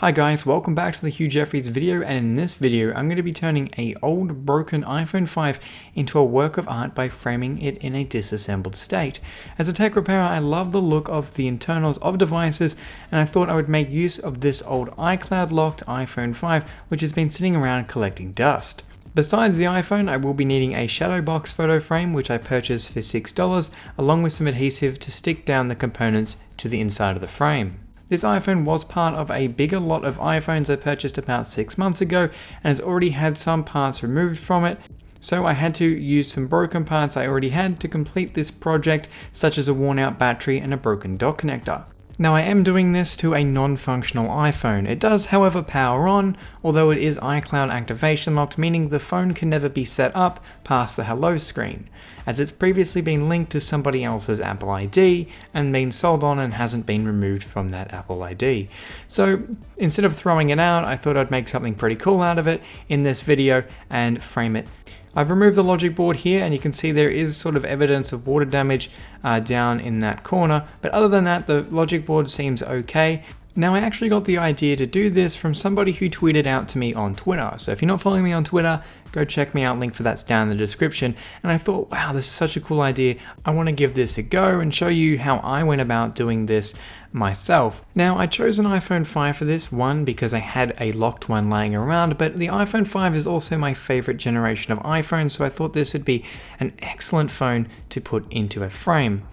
Hi guys, welcome back to the Hugh video, and in this video I'm going to be turning a old broken iPhone 5 into a work of art by framing it in a disassembled state. As a tech repairer, I love the look of the internals of devices, and I thought I would make use of this old iCloud locked iPhone 5 which has been sitting around collecting dust. Besides the iPhone, I will be needing a shadow box photo frame which I purchased for $6, along with some adhesive to stick down the components to the inside of the frame. This iPhone was part of a bigger lot of iPhones I purchased about 6 months ago and has already had some parts removed from it, so I had to use some broken parts I already had to complete this project, such as a worn out battery and a broken dock connector. Now I am doing this to a non-functional iPhone. It does however power on, although it is iCloud activation locked, meaning the phone can never be set up past the hello screen, as it's previously been linked to somebody else's Apple ID and been sold on and hasn't been removed from that Apple ID. So instead of throwing it out, I thought I'd make something pretty cool out of it in this video and frame it. I've removed the logic board here, and you can see there is sort of evidence of water damage down in that corner, but other than that the logic board seems okay. Now I actually got the idea to do this from somebody who tweeted out to me on Twitter, so if you're not following me on Twitter, go check me out, link for that's down in the description. And I thought, wow, this is such a cool idea, I want to give this a go and show you how I went about doing this myself. Now I chose an iPhone 5 for this one because I had a locked one laying around, but the iPhone 5 is also my favorite generation of iPhone, so I thought this would be an excellent phone to put into a frame.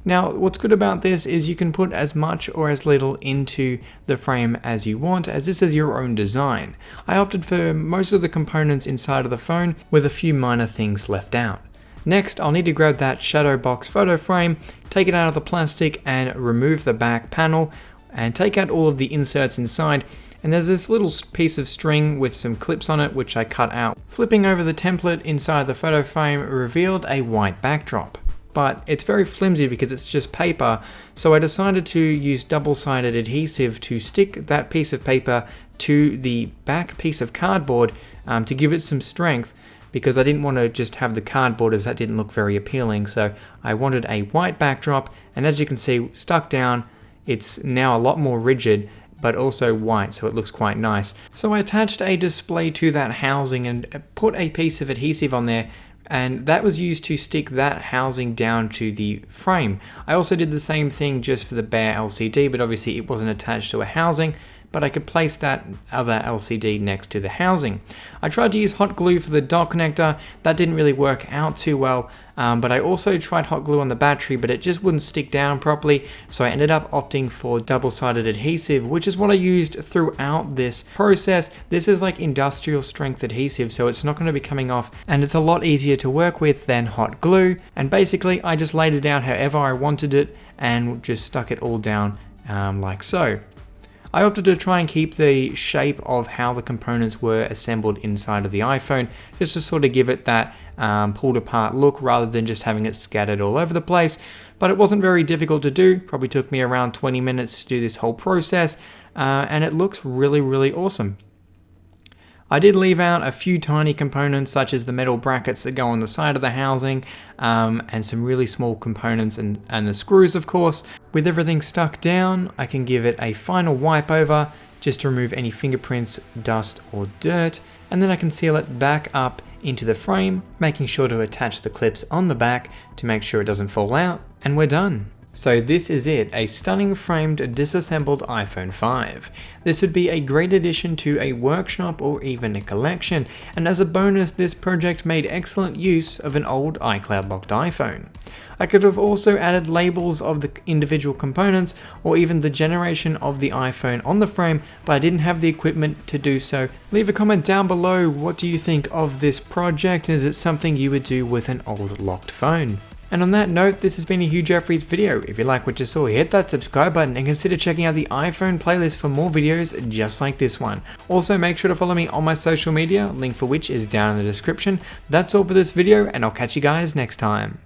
Now, what's good about this is you can put as much or as little into the frame as you want, as this is your own design. I opted for most of the components inside of the phone, with a few minor things left out. Next, I'll need to grab that shadow box photo frame, take it out of the plastic and remove the back panel, and take out all of the inserts inside. And there's this little piece of string with some clips on it which I cut out. Flipping over the template inside the photo frame revealed a white backdrop. But it's very flimsy because it's just paper, so I decided to use double-sided adhesive to stick that piece of paper to the back piece of cardboard to give it some strength, because I didn't want to just have the cardboard, as that didn't look very appealing. So I wanted a white backdrop, and as you can see, stuck down, it's now a lot more rigid but also white, so it looks quite nice. So I attached a display to that housing and put a piece of adhesive on there, and that was used to stick that housing down to the frame. I also did the same thing just for the bare LCD, but obviously it wasn't attached to a housing, but I could place that other LCD next to the housing. I tried to use hot glue for the dock connector. That didn't really work out too well, but I also tried hot glue on the battery, but it just wouldn't stick down properly, so I ended up opting for double-sided adhesive, which is what I used throughout this process. This is like industrial strength adhesive, so it's not going to be coming off, and it's a lot easier to work with than hot glue. And basically I just laid it out however I wanted it and just stuck it all down like so. I opted to try and keep the shape of how the components were assembled inside of the iPhone, just to sort of give it that pulled apart look rather than just having it scattered all over the place. But it wasn't very difficult to do, probably took me around 20 minutes to do this whole process, and it looks really awesome. I did leave out a few tiny components, such as the metal brackets that go on the side of the housing, and some really small components and the screws, of course. With everything stuck down, I can give it a final wipe over just to remove any fingerprints, dust or dirt, and then I can seal it back up into the frame, making sure to attach the clips on the back to make sure it doesn't fall out, and we're done. So this is it, a stunning framed disassembled iPhone 5. This would be a great addition to a workshop or even a collection, and as a bonus this project made excellent use of an old iCloud locked iPhone. I could have also added labels of the individual components or even the generation of the iPhone on the frame, but I didn't have the equipment to do so. Leave a comment down below, what do you think of this project, and is it something you would do with an old locked phone? And on that note, this has been a Hugh video. If you like what you saw, hit that subscribe button and consider checking out the iPhone playlist for more videos just like this one. Also, make sure to follow me on my social media, link for which is down in the description. That's all for this video, and I'll catch you guys next time.